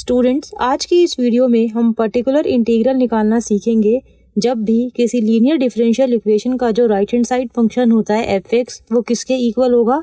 Students, आज की इस वीडियो में हम पर्टिकुलर इंटीग्रल निकालना सीखेंगे। जब भी किसी लीनियर डिफरेंशियल इक्वेशन का जो राइट हैंड साइड फंक्शन होता है f(x) वो किसके इक्वल होगा,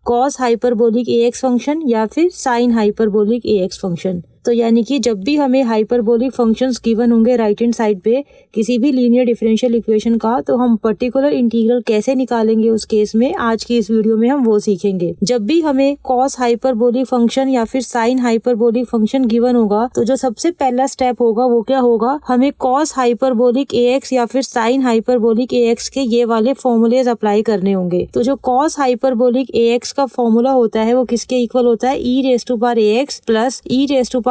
कॉस हाइपरबोलिक ax फंक्शन या फिर साइन हाइपरबोलिक ax फंक्शन। तो यानी कि जब भी हमें हाइपरबोलिक फंक्शंस गिवन होंगे राइट हैंड साइड पे किसी भी लीनियर डिफरेंशियल इक्वेशन का, तो हम पर्टिकुलर इंटीग्रल कैसे निकालेंगे उस केस में आज की इस वीडियो में हम वो सीखेंगे। जब भी हमें कॉस हाइपरबोलिक फंक्शन या फिर साइन हाइपरबोलिक फंक्शन गिवन होगा तो जो सबसे पहला स्टेप होगा वो क्या होगा, हमें कॉस हाइपरबोलिक ax या फिर साइन हाइपरबोलिक ax के ये वाले फॉर्मूलेज अप्लाई करने होंगे। तो जो कॉस हाइपरबोलिक ax का फॉर्मूला होता है वो किसके इक्वल होता है, e⁻ax plus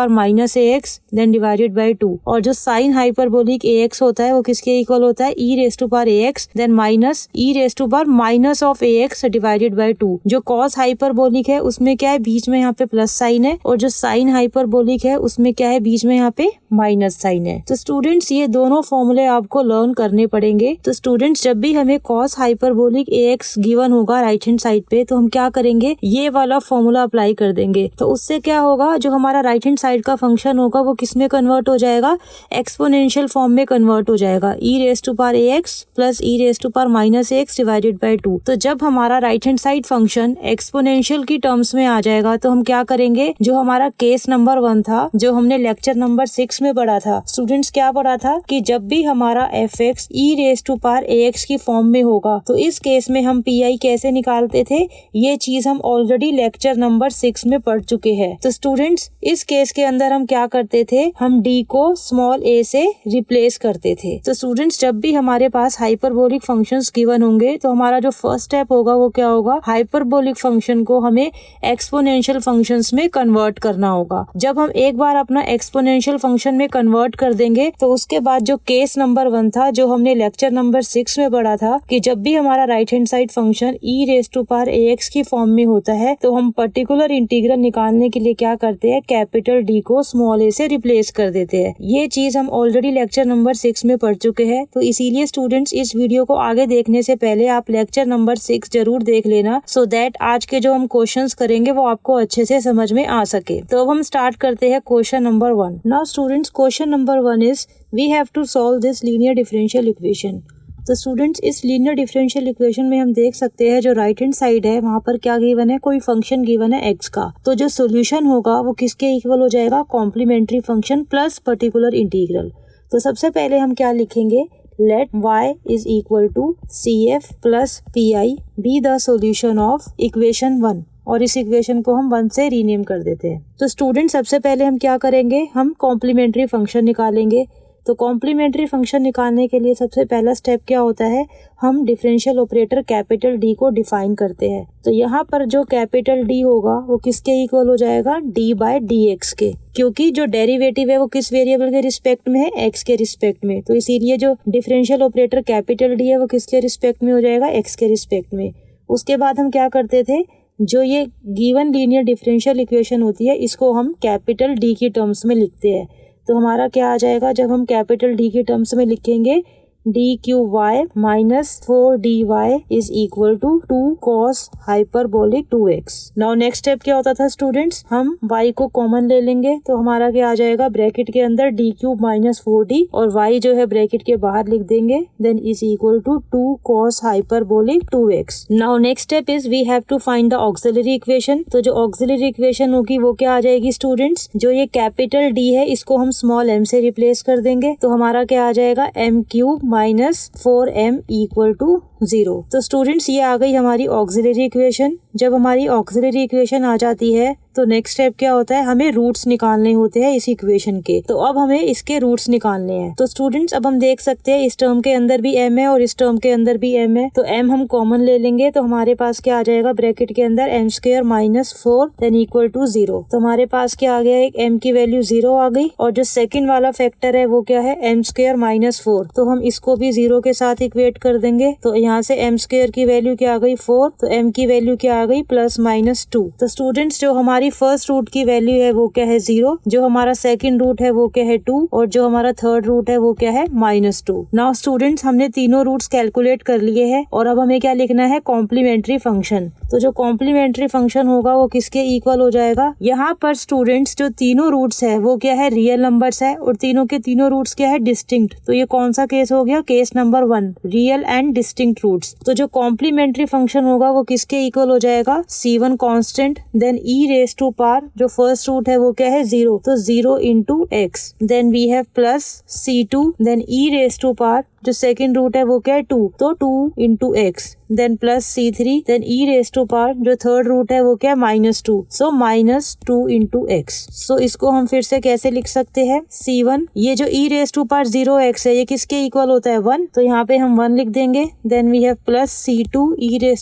e⁻−ax then divided by 2। और जो साइन हाइपरबोलिक ax होता है वो किसके इक्वल होता है, e⁻ax then minus e⁻−ax divided by 2। जो कॉस हाइपरबोलिक है उसमें क्या है, बीच में यहाँ पे प्लस साइन है, और जो साइन हाइपरबोलिक है उसमें क्या है, बीच में यहाँ पे माइनस साइन है। तो स्टूडेंट्स ये दोनों फॉर्मूले आपको लर्न करने पड़ेंगे। तो स्टूडेंट्स जब भी हमें कॉस हाइपरबोलिक ax गिवन होगा राइट हैंड साइड पे तो हम क्या करेंगे, ये वाला फॉर्मूला अप्लाई कर देंगे। तो उससे क्या होगा, जो हमारा राइट हैंड साइड का फंक्शन होगा वो किस में कन्वर्ट हो जाएगा, एक्सपोनेंशियल फॉर्म में कन्वर्ट हो जाएगा, e⁻ax plus e⁻−ax divided by 2। तो जब हमारा right hand side function exponential की टर्म्स में आ जाएगा तो हम क्या करेंगे, जो हमारा केस नंबर 1 था, जो हमने लेक्चर नंबर 6 में पढ़ा था स्टूडेंट्स, क्या पढ़ा था कि जब भी हमारा f(x) e⁻ax की फॉर्म में होगा तो इस केस में हम pi कैसे निकालते थे, ये चीज हम ऑलरेडी लेक्चर नंबर 6 में पढ़ चुके हैं। तो स्टूडेंट्स इस केस के अंदर हम क्या करते थे, हम d को स्मॉल a से रिप्लेस करते थे। तो स्टूडेंट्स जब भी हमारे पास हाइपरबोलिक फंक्शंस गिवन होंगे तो हमारा जो फर्स्ट स्टेप होगा वो क्या होगा, हाइपरबोलिक फंक्शन को हमें एक्सपोनेंशियल फंक्शंस में कन्वर्ट करना होगा। जब हम एक बार अपना एक्सपोनेंशियल फंक्शन में कन्वर्ट कर देंगे तो उसके बाद जो केस नंबर 1 था, जो हमने लेक्चर नंबर 6 में पढ़ा था कि जब भी हमारा right hand side function e⁻ax की फॉर्म में होता है तो हम पर्टिकुलर इंटीग्रल निकालने के लिए क्या करते हैं, कैपिटल D को स्मॉल a से रिप्लेस कर देते हैं। ये चीज हम ऑलरेडी लेक्चर नंबर 6 में पढ़ चुके हैं। तो इसीलिए स्टूडेंट्स इस वीडियो को आगे देखने से पहले आप लेक्चर नंबर 6 जरूर देख लेना, सो दैट आज के जो हम क्वेश्चंस करेंगे वो आपको अच्छे से समझ में आ सके। तो अब हम स्टार्ट करते हैं question number 1। Now students question number 1 is we have to solve this linear differential equation. तो स्टूडेंट्स इस लीनियर डिफरेंशियल इक्वेशन में हम देख सकते हैं जो राइट हैंड साइड है वहाँ पर क्या गिवन है, कोई फंक्शन गिवन है x का। तो जो सोल्यूशन होगा वो किसके इक्वल हो जाएगा, complementary function plus particular integral. तो सबसे पहले हम क्या लिखेंगे, let y is equal to cf plus pi be the solution of equation 1, और इस इक्वेशन को हम 1 से रीनेम कर देते हैं। तो स्टूडेंट सबसे पहले हम क्या करेंगे, हम कॉम्प्लीमेंट्री फंक्शन निकालेंगे। तो कॉम्प्लीमेंट्री फंक्शन निकालने के लिए सबसे पहला स्टेप क्या होता है, हम डिफरेंशियल ऑपरेटर कैपिटल D को डिफाइन करते हैं। तो यहाँ पर जो कैपिटल D होगा वो किसके इक्वल हो जाएगा, d/dx के, क्योंकि जो डेरिवेटिव है वो किस वेरिएबल के रिस्पेक्ट में है, x के रिस्पेक्ट में। तो इसीलिए जो डिफरेंशियल ऑपरेटर कैपिटल D है वो किसके रिस्पेक्ट में हो जाएगा, x के रिस्पेक्ट में। उसके बाद हम क्या करते थे, जो ये गिवन लीनियर डिफरेंशियल इक्वेशन होती है इसको हम कैपिटल D की टर्म्स में लिखते हैं। तो हमारा क्या आ जाएगा, जब हम कैपिटल D के टर्म्स में लिखेंगे, dqy minus 4dy is equal to 2 cos hyperbolic 2x। Now next step क्या होता था स्टूडेंट्स, हम y को कॉमन ले लेंगे तो हमारा क्या आ जाएगा, ब्रैकेट के अंदर d³ माइनस 4d और y जो है ब्रैकेट के बाहर लिख देंगे, then is equal to 2 cos hyperbolic 2x। Now next step is we have to find the auxiliary equation. तो जो ऑक्सिलरी इक्वेशन होगी वो क्या आ जाएगी स्टूडेंट्स, जो ये कैपिटल D है इसको हम स्मॉल m से रिप्लेस कर देंगे। तो हमारा क्या आ जाएगा, m³ minus 4m equal to 0। तो स्टूडेंट्स ये आ गई हमारी ऑक्सिलरी इक्वेशन। जब हमारी ऑक्सिलरी इक्वेशन आ जाती है तो नेक्स्ट स्टेप क्या होता है, हमें रूट्स निकालने होते हैं इस इक्वेशन के। तो अब हमें इसके रूट्स निकालने हैं। तो स्टूडेंट्स अब हम देख सकते हैं इस टर्म के अंदर भी m है और इस टर्म के अंदर भी m है। तो m हम कॉमन ले लेंगे तो हमारे पास क्या आ जाएगा, ब्रैकेट के अंदर m² minus 4 than equal to 0। तो हमारे पास क्या आ गया, एक m की वैल्यू 0 आ गई, और जो सेकंड वाला फैक्टर है वो क्या है, m² माइनस 4। तो हम इसको भी 0 के साथ इक्वेट कर देंगे। तो यहाँ यहाँ से m स्क्वायर की वैल्यू क्या आ गई 4, तो m की वैल्यू क्या आ गई +-2। तो स्टूडेंट्स जो हमारी फर्स्ट रूट की वैल्यू है वो क्या है 0, जो हमारा सेकंड रूट है वो क्या है 2 और जो हमारा थर्ड रूट है वो क्या है -2। नाउ स्टूडेंट्स हमने तीनों रूट्स कैलकुलेट कर लिए हैं और अब हमें क्या लिखना है कॉम्प्लीमेंट्री फंक्शन। तो जो कॉम्प्लीमेंट्री फंक्शन होगा वो किसके इक्वल हो जाएगा, यहाँ पर स्टूडेंट्स जो तीनों रूट्स है वो क्या है रियल नंबर्स है और तीनों के तीनों रूट्स क्या है डिस्टिंक्ट। तो ये कौन सा केस हो गया, case number 1, real and distinct roots. तो जो कॉम्प्लीमेंट्री फंक्शन होगा वो किसके इक्वल हो जाएगा, C1 कांस्टेंट, देन e⁻⁴ जो फर्स्ट रूट है वो क्या है 0, तो 0 into x, then we have plus C2, then e⁻⁴ जो सेकंड रूट है वो क्या है 2, तो 2 into x, then plus C3, then e⁻⁴ जो थर्ड रूट है वो क्या है -2, सो -2 into x। सो इसको हम फिर से कैसे लिख सकते हैं, C1 ये जो e⁻⁴ 0x है ये किसके इक्वल होता है 1, तो यहाँ पे हम 1 लिख देंगे, then we have plus C2 e⁻⁴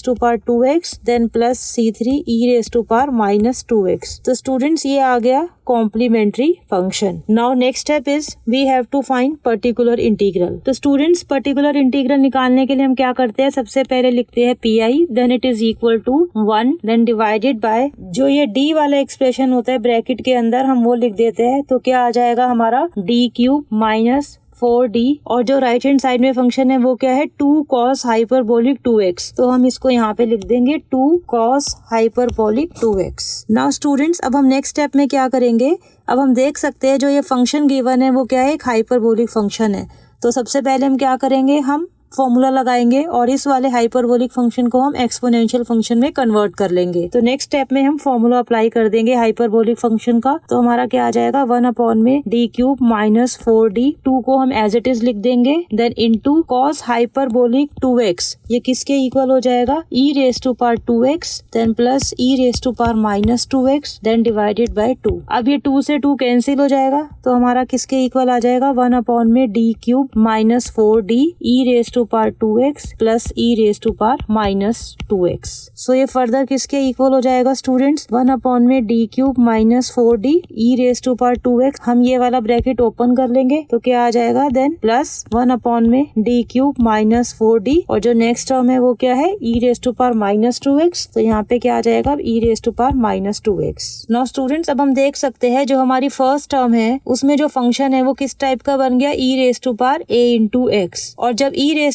2x, then plus C3 e⁻⁻ -2x। तो स्टूडेंट्स ये आ गया complementary function. Now next step is we have to find particular integral. तो स्टूडेंट्स पर्टिकुलर इंटीग्रल निकालने के लिए हम क्या करते हैं, सबसे पहले लिखते हैं PI, then it is equal to 1, then divided by जो ये D वाला एक्सप्रेशन होता है ब्रैकेट के अंदर हम वो लिख देते हैं, तो क्या आ जाएगा हमारा D³ -4D और जो राइट हैंड साइड में फंक्शन है वो क्या है 2 cos हाइपरबोलिक 2x, तो हम इसको यहाँ पे लिख देंगे 2 cos hyperbolic 2x। Now students अब हम नेक्स्ट स्टेप में क्या करेंगे, अब हम देख सकते हैं जो ये फंक्शन गिवन है वो क्या है एक हाइपरबोलिक फंक्शन है। तो सबसे पहले हम क्या करेंगे, हम फॉर्मूला लगाएंगे और इस वाले हाइपरबोलिक फंक्शन को हम एक्सपोनेंशियल फंक्शन में कन्वर्ट कर लेंगे। तो नेक्स्ट स्टेप में हम फॉर्मूला अप्लाई कर देंगे हाइपरबोलिक फंक्शन का, तो हमारा क्या आ जाएगा 1/में D³ -4D, 2 को हम एज इट इज लिख देंगे, then into cos hyperbolic 2x, ये किसके इक्वल हो जाएगा e⁻⁴ 2x, then plus e⁻⁻ -2x, then divided by 2। अब ये 2 से 2 कैंसिल हो जाएगा, तो हमारा किसके इक्वल आ जाएगा 1/में D³ -4D e⁻⁴ 2x plus e⁻⁻ -2x। सो ये फर्दर किसके इक्वल हो जाएगा students, 1/में D³ -4D e⁻⁴ 2x, हम ये वाला ब्रैकेट ओपन कर लेंगे तो क्या आ जाएगा, देन प्लस 1/में D³ -4D और जो नेक्स्ट टर्म है वो क्या है e⁻⁻ -2x, तो यहाँ पे क्या आ जाएगा e⁻⁻ -2x। नाउ स्टूडेंट्स अब हम देख सकते हैं जो हमारी फर्स्ट टर्म है उसमें जो फंक्शन है वो किस टाइप का बन गया e⁻⁴ और जब e⁻⁴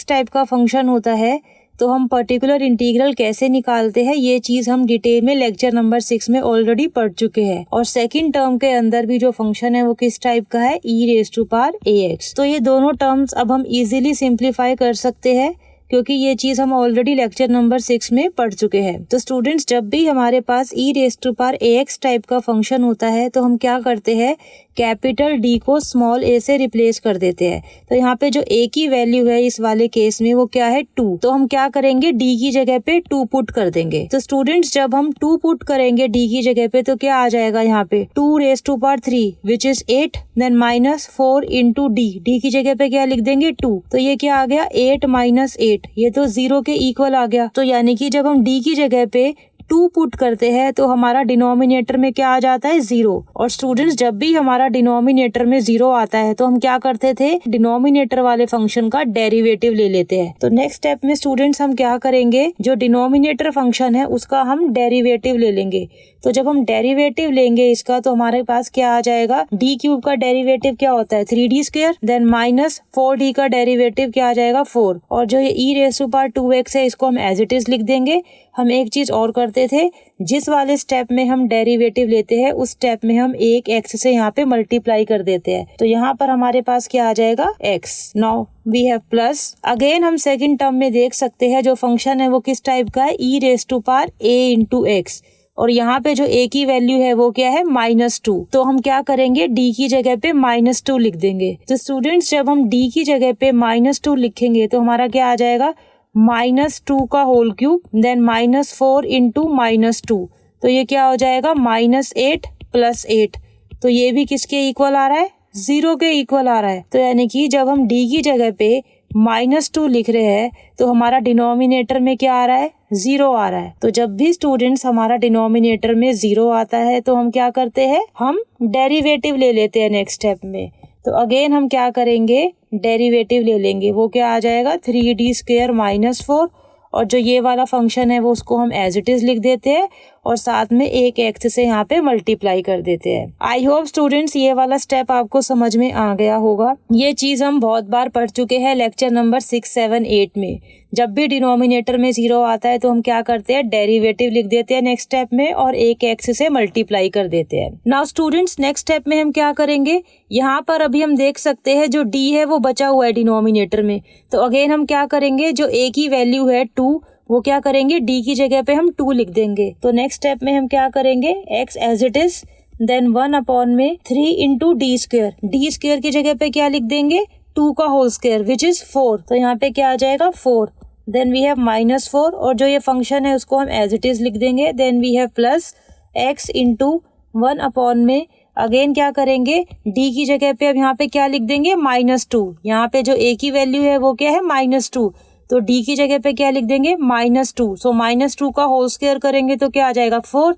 टाइप का फंक्शन होता है तो हम पर्टिकुलर इंटीग्रल कैसे निकालते हैं ये चीज हम डिटेल में लेक्चर नंबर 6 में ऑलरेडी पढ़ चुके हैं। और सेकंड टर्म के अंदर भी जो फंक्शन है वो किस टाइप का है e⁻⁴ तो ये दोनों टर्म्स अब हम इजीली सिंप्लीफाई कर सकते हैं क्योंकि ये चीज हम ऑलरेडी लेक्चर नंबर 6 में पढ़ चुके हैं। तो स्टूडेंट्स जब भी हमारे पास e⁻⁴ टाइप का फंक्शन होता है तो हम क्या करते हैं, कैपिटल D को स्मॉल a से रिप्लेस कर देते हैं। तो यहाँ पे जो a की वैल्यू है इस वाले केस में वो क्या है 2, तो हम क्या करेंगे D की जगह पे 2 पुट कर देंगे। तो स्टूडेंट्स जब हम 2 पुट करेंगे D की जगह पे तो क्या आ जाएगा यहाँ पे 2⁻³ which is 8, then -4 into D की जगह पे क्या लिख देंगे 2, तो ये क्या आ गया 8 - 8, ये तो 0 के इक्वल आ गया। तो यानी कि जब हम D की जगह पे 2 पुट करते हैं तो हमारा डिनोमिनेटर में क्या आ जाता है 0। और स्टूडेंट्स जब भी हमारा डिनोमिनेटर में 0 आता है तो हम क्या करते थे, डिनोमिनेटर वाले फंक्शन का डेरिवेटिव ले लेते हैं। तो नेक्स्ट स्टेप में स्टूडेंट्स हम क्या करेंगे, जो डिनोमिनेटर फंक्शन है उसका हम डेरिवेटिव ले लेंगे। तो जब हम डेरिवेटिव लेंगे इसका तो हमारे पास क्या आ जाएगा, D³ का डेरिवेटिव क्या होता है 3D², देन -4D का डेरिवेटिव क्या आ जाएगा 4, और जो ये e⁻⁴ है इसको हम एज इट इज लिख देंगे। हम एक चीज और करते थे, जिस वाले स्टेप में हम डेरिवेटिव लेते हैं उस स्टेप में हम एक x से यहाँ पे मल्टीप्लाई कर देते हैं, तो यहाँ पर हमारे पास क्या आ जाएगा x। Now we have plus, again हम सेकंड टर्म में देख सकते हैं जो फंक्शन है वो किस टाइप का है e⁻⁴ x, और यहाँ पे जो a की वैल्यू है वो क्या है -2, तो हम क्या करेंगे D की जगह पे -2 लिख देंगे। तो स्टूडेंट्स जब हम D की जगह पे -2 लिखेंगे तो हमारा क्या आ जाएगा -2 का होल क्यूब, देन -4 into -2, तो ये क्या हो जाएगा -8 + 8, तो ये भी किसके इक्वल आ रहा है 0 के इक्वल आ रहा है। तो यानी कि जब हम D की जगह पे -2 लिख रहे हैं तो हमारा डिनोमिनेटर में क्या आ रहा है 0 आ रहा है। तो जब भी स्टूडेंट्स हमारा डिनोमिनेटर में 0 आता है तो हम क्या करते हैं, हम डेरिवेटिव ले लेते हैं नेक्स्ट स्टेप में। तो अगेन हम क्या करेंगे, डेरिवेटिव ले लेंगे। वो क्या आ जाएगा, 3d² - 4, और जो ये वाला फंक्शन है वो उसको हम एज इट इज लिख देते हैं और साथ में एक एक्स से यहाँ पे मल्टीप्लाई कर देते हैं। आई होप स्टूडेंट्स ये वाला स्टेप आपको समझ में आ गया होगा। ये चीज हम बहुत बार पढ़ चुके हैं लेक्चर नंबर 6, 7, 8 में। जब भी डिनोमिनेटर में 0 आता है तो हम क्या करते हैं, डेरिवेटिव लिख देते हैं नेक्स्ट स्टेप में और एक एक्स से मल्टीप्लाई कर देते हैं। नाउ स्टूडेंट्स नेक्स्ट स्टेप में हम क्या करेंगे, यहाँ पर अभी हम देख सकते हैं जो डी है वो बचा हुआ है डिनोमिनेटर में। तो अगेन हम क्या करेंगे, जो ए की वैल्यू है 2, वो क्या करेंगे, डी की जगह पे हम 2 लिख देंगे। तो नेक्स्ट स्टेप में हम क्या करेंगे, x as it is, then 1/3 into d²। d² की जगह पे क्या लिख देंगे, 2 का होल स्क्वायर विच इज 4। तो यहाँ पे क्या आ जाएगा 4। देन वी हैव -4 और जो ये फंक्शन है उसको हम एज इट इज लिख देंगे। Then we have plus x into 1/, again क्या करेंगे, d की जगह पे अब यहाँ पे क्या लिख देंगे, -2। यहाँ पे जो a की वैल्यू है वो क्या है, -2, तो d की जगह पे क्या लिख देंगे, -2। सो -2 का होल स्क्वायर करेंगे तो क्या आ जाएगा 4।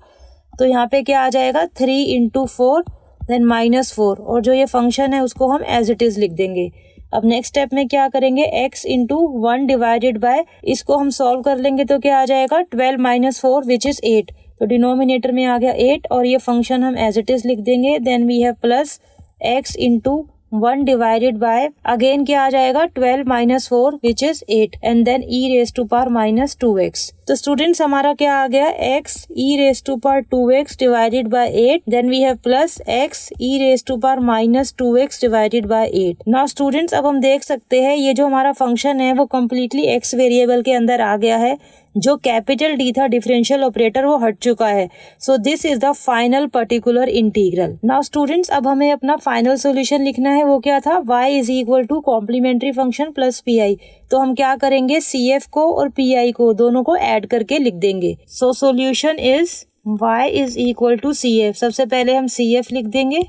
तो यहाँ पे क्या आ जाएगा 3 इंटू 4 देन -4, और जो ये फंक्शन है उसको हम एज इट इज लिख देंगे। अब नेक्स्ट स्टेप में क्या करेंगे, x इंटू 1 डिवाइडेड बाय, इसको हम सॉल्व कर लेंगे तो क्या आ जाएगा 12 - 4 विच इज 8। तो डिनोमिनेटर में आ गया 8 और ये फंक्शन हम एज इट इज लिख देंगे। Then we have plus x into 1 divided by, again क्या आ जाएगा 12 - 4 विच इज 8 एंड देन e⁻²⁻2x। तो स्टूडेंट्स हमारा क्या आ गया, x e⁻2x divided by 8, then we have plus x e⁻2x divided by 8। Now students अब हम देख सकते हैं ये जो हमारा फंक्शन है वो कम्प्लीटली x वेरिएबल के अंदर आ गया है। जो कैपिटल डी था डिफरेंशियल ऑपरेटर वो हट चुका है। So this is the final particular integral. Now students अब हमें अपना फाइनल सॉल्यूशन लिखना है, वो क्या था, y is equal to complementary function plus P. तो हम क्या करेंगे, CF को और PI को दोनों को ऐड करके लिख देंगे। So solution is y is equal to CF। सबसे पहले हम CF लिख देंगे,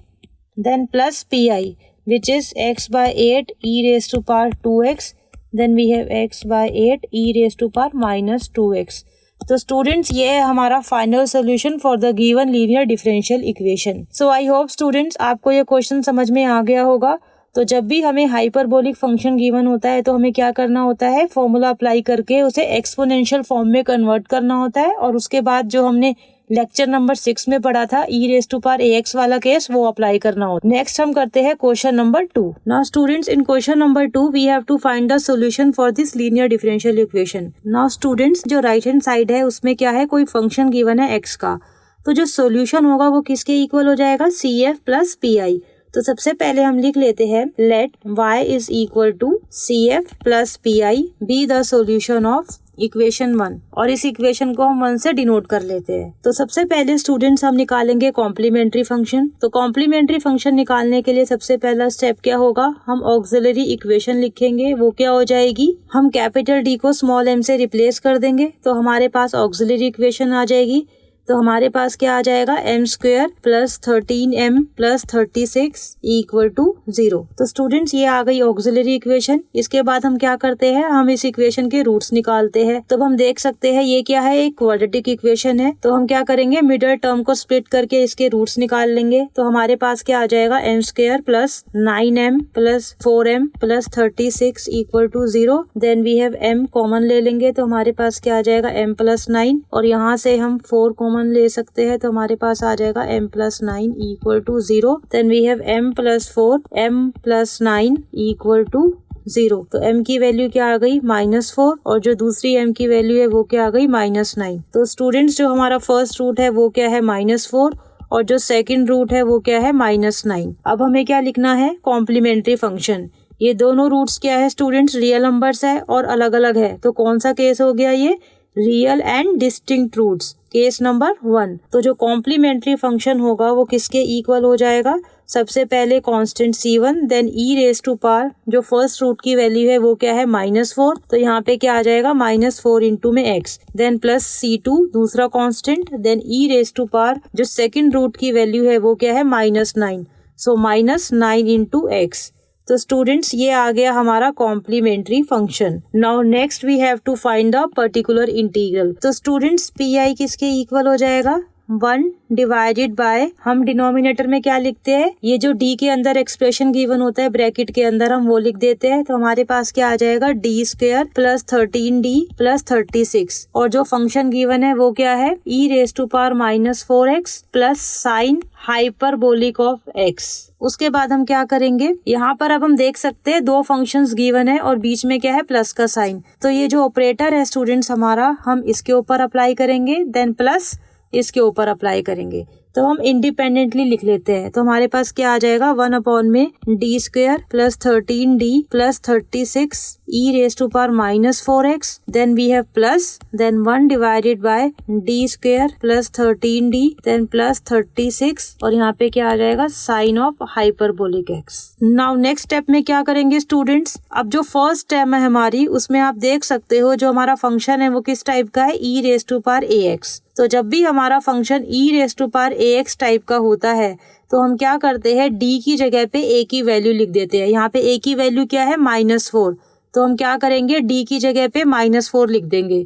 then plus PI which is x/8 e⁻²x, then we have x/8 e⁻⁻2x। तो स्टूडेंट्स ये है हमारा final solution for the given linear differential equation. So I hope students आपको ये क्वेश्चन समझ में आ गया होगा। तो जब भी हमें हाइपरबोलिक फंक्शन गिवन होता है तो हमें क्या करना होता है, फॉर्मूला अप्लाई करके उसे एक्सपोनेंशियल फॉर्म में कन्वर्ट करना होता है, और उसके बाद जो हमने लेक्चर नंबर 6 में पढ़ा था e⁻ax वाला केस वो अप्लाई करना होता है। नेक्स्ट हम करते हैं question number 2। Now students in question number 2 we have to find the solution for this linear differential equation. Now students जो राइट हैंड साइड है उसमें क्या है, कोई फंक्शन गिवन है x का, तो जो सॉल्यूशन होगा वो किसके इक्वल हो जाएगा, CF प्लस PI। तो सबसे पहले हम लिख लेते हैं let y is equal to CF plus PI be the solution of equation 1, और इस इक्वेशन को हम 1 से डिनोट कर लेते हैं। तो सबसे पहले स्टूडेंट्स हम निकालेंगे कॉम्प्लीमेंट्री फंक्शन। तो कॉम्प्लीमेंट्री फंक्शन निकालने के लिए सबसे पहला स्टेप क्या होगा, हम ऑक्सिलरी इक्वेशन लिखेंगे। वो क्या हो जाएगी, हम कैपिटल D को स्मॉल m से रिप्लेस कर देंगे तो हमारे पास ऑक्सिलरी इक्वेशन आ जाएगी। तो हमारे पास क्या आ जाएगा, m² plus 13m plus 36 equal to 0। तो स्टूडेंट्स ये आ गई ऑक्सिलरी इक्वेशन। इसके बाद हम क्या करते हैं, हम इस इक्वेशन के रूट्स निकालते हैं। तो हम देख सकते हैं ये क्या है, एक क्वाड्रेटिक इक्वेशन है। तो हम क्या करेंगे, मिडिल टर्म को स्प्लिट करके इसके रूट्स निकाल लेंगे। तो हमारे पास क्या आ जाएगा, m² plus 9m plus 4m plus 36 equal to 0। Then we have m common ले लेंगे तो हमारे पास क्या आ जाएगा, m प्लस 9, और यहाँ से हम 4 कॉमन ले सकते हैं तो हमारे पास आ जाएगा m plus 9 equal to 0। Then we have m plus 4 m plus 9 equal to 0। तो m की वैल्यू क्या आ गई, -4, और जो दूसरी m की वैल्यू है वो क्या आ गई, -9। तो स्टूडेंट्स जो हमारा फर्स्ट रूट है वो क्या है, -4, और जो सेकंड रूट है वो क्या है, -9। अब हमें क्या लिखना है, कॉम्प्लीमेंट्री फंक्शन। ये दोनों रूट्स क्या है स्टूडेंट्स, रियल नंबर्स है और अलग अलग है। तो कौन सा केस हो गया, ये real and distinct roots, case number 1। तो जो कॉम्प्लीमेंट्री फंक्शन होगा वो किसके इक्वल हो जाएगा, सबसे पहले कांस्टेंट C1, देन e⁻, जो फर्स्ट रूट की वैल्यू है वो क्या है, -4। तो यहाँ पे क्या आ जाएगा, -4 इंटू में x, देन प्लस C2 दूसरा कांस्टेंट, देन e⁻, जो सेकंड रूट की वैल्यू है वो क्या है, -9। So -9 into x। तो स्टूडेंट्स ये आ गया हमारा complementary function. Now next we have to find the particular integral. तो स्टूडेंट्स PI किसके इक्वल हो जाएगा, 1 डिवाइडेड बाय, हम डिनोमिनेटर में क्या लिखते हैं, ये जो d के अंदर एक्सप्रेशन गिवन होता है ब्रैकेट के अंदर हम वो लिख देते हैं। तो हमारे पास क्या आ जाएगा, d² प्लस 13d प्लस 36, और जो फंक्शन गिवन है वो क्या है, e⁻⁻4x plus sine hyperbolic of x। उसके बाद हम क्या करेंगे, यहाँ पर अब हम देख सकते हैं दो फंक्शंस गिवन है और बीच में क्या है, प्लस का साइन। तो ये जो ऑपरेटर है स्टूडेंट्स हमारा, हम इसके ऊपर अप्लाई करेंगे, देन प्लस इसके ऊपर अप्लाई करेंगे। तो हम इंडिपेंडेंटली लिख लेते हैं। तो हमारे पास क्या आ जाएगा, 1/d² plus 13d plus 36 e⁻⁻4x, then we have plus, then 1 divided by d² plus 13d then plus 36, और यहाँ पे क्या आ जाएगा, sine of hyperbolic x। Now next step में क्या करेंगे स्टूडेंट्स, अब जो फर्स्ट स्टेप है हमारी, उसमें आप देख सकते हो जो हमारा फंक्शन है वो किस टाइप का है, e⁻ax। तो जब भी हमारा फंक्शन e⁻ax टाइप का होता है तो हम क्या करते हैं, d की जगह पे a की वैल्यू लिख देते हैं। यहाँ पे a की वैल्यू क्या है, -4, तो हम क्या करेंगे, d की जगह पे -4 लिख देंगे।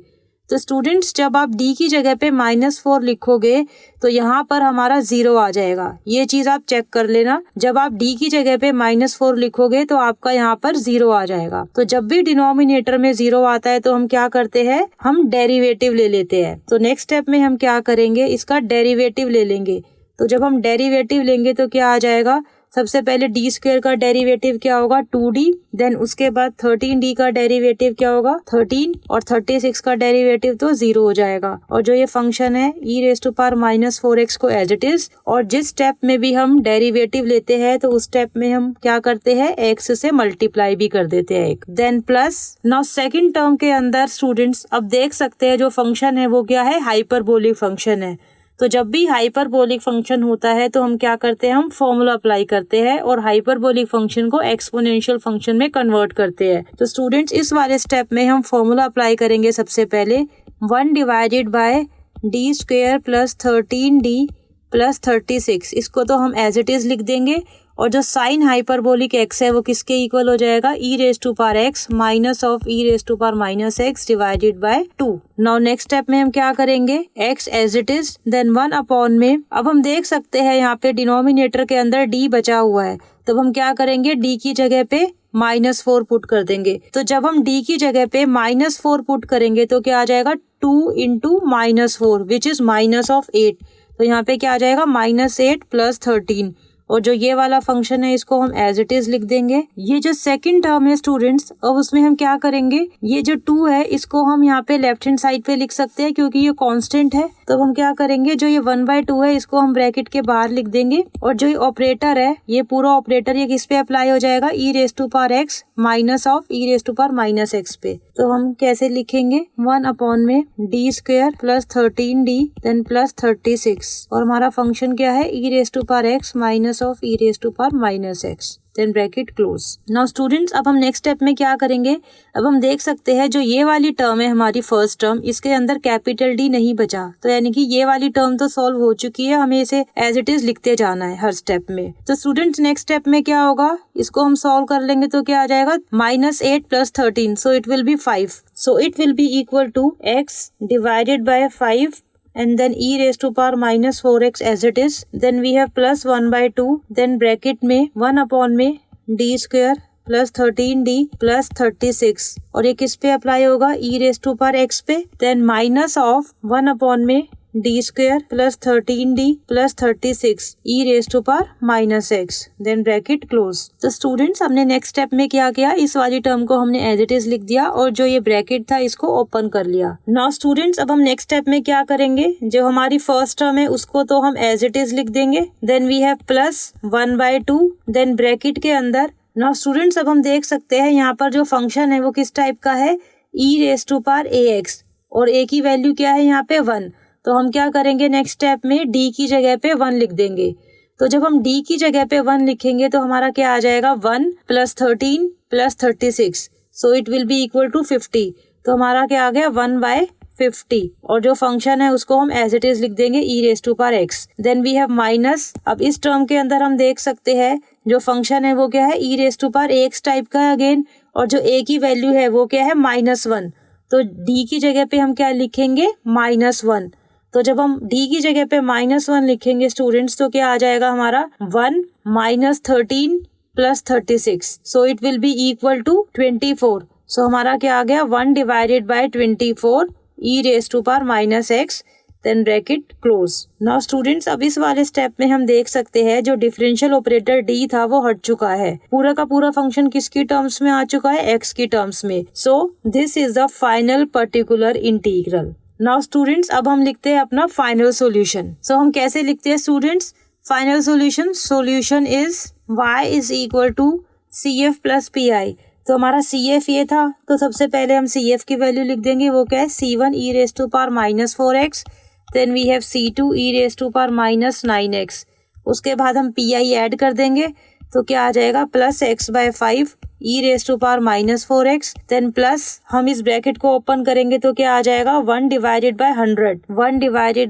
तो स्टूडेंट्स जब आप d की जगह पे -4 लिखोगे तो यहाँ पर हमारा 0 आ जाएगा। ये चीज आप चेक कर लेना, जब आप d की जगह पे -4 लिखोगे तो आपका यहाँ पर 0 आ जाएगा। तो जब भी डिनोमिनेटर में 0 आता है तो हम क्या करते हैं, हम डेरिवेटिव ले लेते हैं। तो नेक्स्ट स्टेप में हम क्या करेंगे, इसका डेरिवेटिव ले लेंगे। तो जब हम डेरिवेटिव लेंगे तो क्या आ जाएगा, सबसे पहले d² का डेरिवेटिव क्या होगा, 2d, देन उसके बाद 13d का डेरिवेटिव क्या होगा, 13, और 36 का डेरिवेटिव तो 0 हो जाएगा। और जो ये फंक्शन है e⁻⁻4x को एज इट इज, और जिस स्टेप में भी हम डेरिवेटिव लेते हैं तो उस स्टेप में हम क्या करते हैं, x से मल्टीप्लाई भी कर देते हैं एक, then plus. Now second term के अंदर स्टूडेंट्स अब देख सकते हैं जो फंक्शन है वो क्या है, हाइपरबोलिक फंक्शन है। तो जब भी हाइपरबोलिक फंक्शन होता है तो हम क्या करते हैं, हम फॉर्मूला अप्लाई करते हैं और हाइपरबोलिक फंक्शन को एक्सपोनेंशियल फंक्शन में कन्वर्ट करते हैं। तो स्टूडेंट्स इस वाले स्टेप में हम फॉर्मूला अप्लाई करेंगे। सबसे पहले 1 divided by d² plus 13d plus 36, इसको तो हम एज इट इज लिख देंगे, और जो साइन हाइपरबोलिक x है वो किसके इक्वल हो जाएगा, e⁻x minus of e⁻−x divided by 2। Now next step में हम क्या करेंगे, x एज इट इज, देन 1 में, अब हम देख सकते हैं यहाँ पे डिनोमिनेटर के अंदर d बचा हुआ है, तब हम क्या करेंगे, d की जगह पे -4 पुट कर देंगे। तो जब हम d की जगह पे -4 पुट करेंगे तो क्या आ जाएगा, 2 × -4 विच इज -8। तो यहाँ पे क्या आ जाएगा, -8 प्लस 13, और जो ये वाला फंक्शन है इसको हम एज इट इज लिख देंगे। ये जो सेकंड टर्म है स्टूडेंट्स, अब उसमें हम क्या करेंगे, ये जो 2 है इसको हम यहाँ पे लेफ्ट हैंड साइड पे लिख सकते हैं क्योंकि ये कांस्टेंट है। तो हम क्या करेंगे, जो ये 1/2 है इसको हम ब्रैकेट के बाहर लिख देंगे, और जो ये ऑपरेटर है, ये पूरा ऑपरेटर ये किस पे अप्लाई हो जाएगा, e⁻x माइनस ऑफ e⁻−x पे। तो हम कैसे लिखेंगे, 1 में d² plus 13d then plus 36, और हमारा फंक्शन क्या है, e⁻x minus of e⁻−x, then bracket close. Now students अब हम नेक्स्ट स्टेप में क्या करेंगे, अब हम देख सकते हैं जो ये वाली टर्म है हमारी फर्स्ट टर्म, इसके अंदर कैपिटल D नहीं बचा, तो यानी कि ये वाली टर्म तो सॉल्व हो चुकी है, हमें इसे एज इट इज लिखते जाना है हर स्टेप में। तो स्टूडेंट्स नेक्स्ट स्टेप में क्या होगा, इसको हम सॉल्व कर लेंगे तो क्या आ जाएगा, -8 plus 13, so it will be 5, so it will be equal to x divided by 5 and then e⁻⁻4x as it is, then we have plus 1/2, then bracket में 1 में d² प्लस 13d प्लस 36, और ये किस पे अप्लाई होगा, e⁻x पे, then minus of 1 में d² plus 13d plus 36 e⁻−x, then bracket close. तो स्टूडेंट्स हमने नेक्स्ट स्टेप में क्या किया, इस वाली टर्म को हमने एज इट इज लिख दिया और जो ये ब्रैकेट था इसको ओपन कर लिया। नाउ स्टूडेंट्स अब हम नेक्स्ट स्टेप में क्या करेंगे, जो हमारी फर्स्ट टर्म है उसको तो हम एज इट इज लिख देंगे, then we have plus 1/2, then bracket के अंदर। नाउ स्टूडेंट्स अब हम देख सकते हैं यहाँ पर जो फंक्शन है वो किस टाइप का है, e⁻ax, और a की वैल्यू क्या है यहाँ पे 1, तो हम क्या करेंगे नेक्स्ट स्टेप में d की जगह पे 1 लिख देंगे। तो जब हम d की जगह पे 1 लिखेंगे तो हमारा क्या आ जाएगा, 1 plus 13 plus 36, so it will be equal to 50। तो हमारा क्या आ गया, 1/50, और जो फंक्शन है उसको हम एज इट इज लिख देंगे e⁻x, then we have minus. अब इस टर्म के अंदर हम देख सकते हैं जो फंक्शन है वो क्या है, e⁻ax टाइप का है अगेन, और जो a की वैल्यू है वो क्या है, -1, तो d की जगह पे हम क्या लिखेंगे, -1। तो जब हम d की जगह पे -1 लिखेंगे स्टूडेंट्स तो क्या आ जाएगा हमारा 1 - 13 + 36, so it will be equal to 24। सो हमारा क्या आ गया 1 divided by 24 e⁻⁻x, then bracket close. Now students अब इस वाले स्टेप में हम देख सकते हैं जो डिफरेंशियल ऑपरेटर d था वो हट चुका है, पूरा का पूरा फंक्शन किसकी टर्म्स में आ चुका है, x की टर्म्स में। So this is the final particular integral. Now students अब हम लिखते हैं अपना फाइनल सॉल्यूशन। सो हम कैसे लिखते हैं students final solution? Solution is y is equal to CF + PI। तो हमारा CF ये था, तो सबसे पहले हम CF की वैल्यू लिख देंगे, वो क्या है C1 e⁻⁻4x, then we have C2 e⁻⁻9x। उसके बाद हम PI ऐड कर देंगे तो क्या आ जाएगा +x/5 e⁻⁻4x, देन प्लस हम इस ब्रैकेट को ओपन करेंगे तो क्या आ जाएगा 1 divided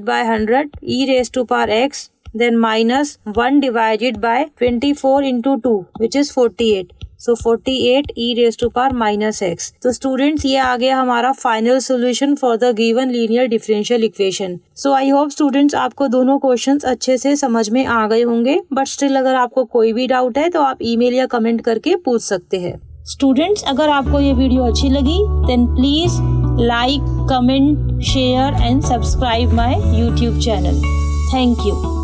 bye 100 e⁻x, then minus 1 divided by 24 into 2 which is 48. So 48 e⁻⁻x। तो स्टूडेंट्स ये आ गया हमारा final solution for the given linear differential equation. So I hope students आपको दोनों क्वेश्चंस अच्छे से समझ में आ गए होंगे, बट स्टिल अगर आपको कोई भी डाउट है तो आप ईमेल या कमेंट करके पूछ सकते हैं। स्टूडेंट्स अगर आपको ये वीडियो अच्छी लगी then please like, comment, share and subscribe my YouTube channel. Thank you.